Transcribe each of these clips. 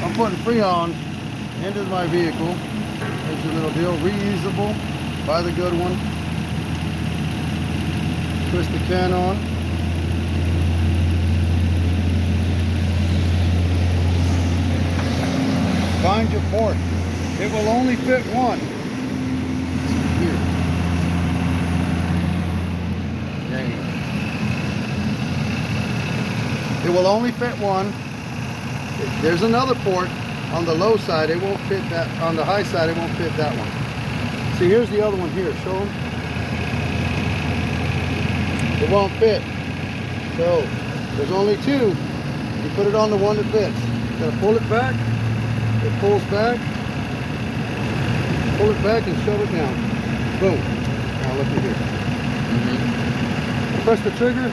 I'm putting freon into my vehicle. There's a little deal, reusable. Buy the good one. Twist the can on. Find your port. It will only fit one. Here. It will only fit one. There's another port on the low side. It won't fit that. On the high side, it won't fit that one. See, here's the other one here. Show them. It won't fit. So there's only two. You put it on the one that fits. You gotta pull it back. It pulls back. Pull it back and shove it down. Boom. Now look at here. Press the trigger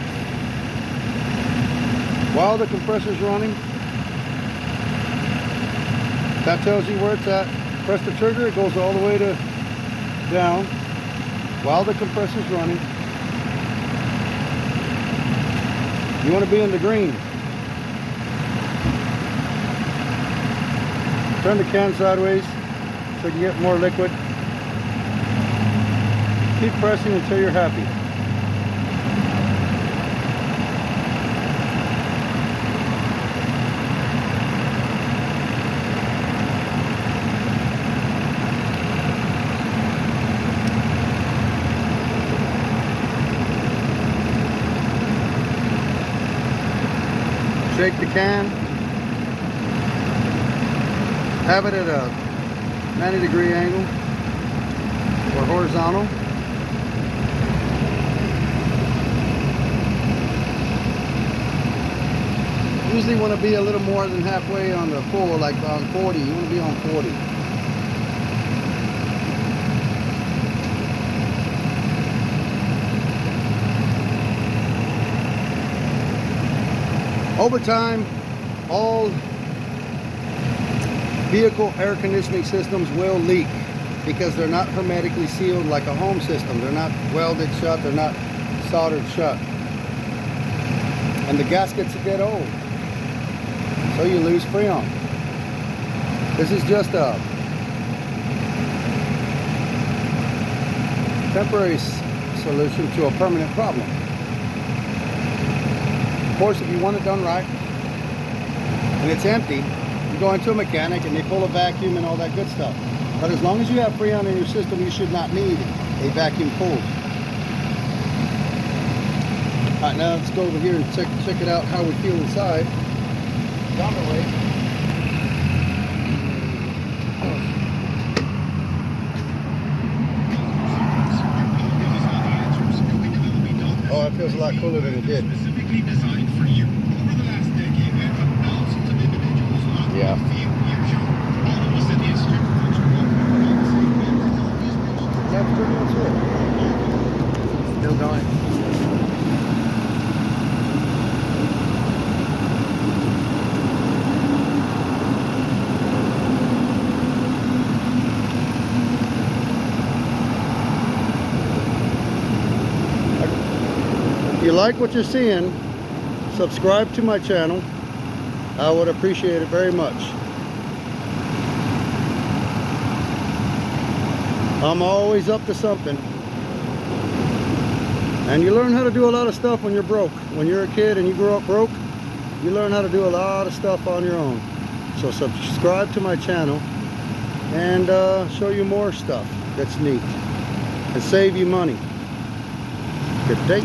while the compressor's running. That tells you where it's at. Press the trigger, it goes all the way to down while the compressor's running. You want to be in the green. Turn the can sideways so you can get more liquid. Keep pressing until you're happy. Shake the can. Have it at a 90-degree angle or horizontal. Usually want to be a little more than halfway on the full, like on 40. You want to be on 40. Over time, all vehicle air conditioning systems will leak because they're not hermetically sealed like a home system. They're not welded shut, they're not soldered shut. And the gaskets get old, so you lose freon. This is just a temporary solution to a permanent problem. Of course, if you want it done right and it's empty, you go into a mechanic and they pull a vacuum and all that good stuff. But as long as you have freon in your system, you should not need a vacuum pulled. All right, now let's go over here and check it out how we feel inside. Down the way. Oh, it feels a lot cooler than it did. Yeah. That's pretty much it. Still going. If you like what you're seeing, subscribe to my channel. I would appreciate it very much. I'm always up to something. And you learn how to do a lot of stuff when you're broke. When you're a kid and you grow up broke, you learn how to do a lot of stuff on your own. So subscribe to my channel and show you more stuff that's neat and save you money. Good day.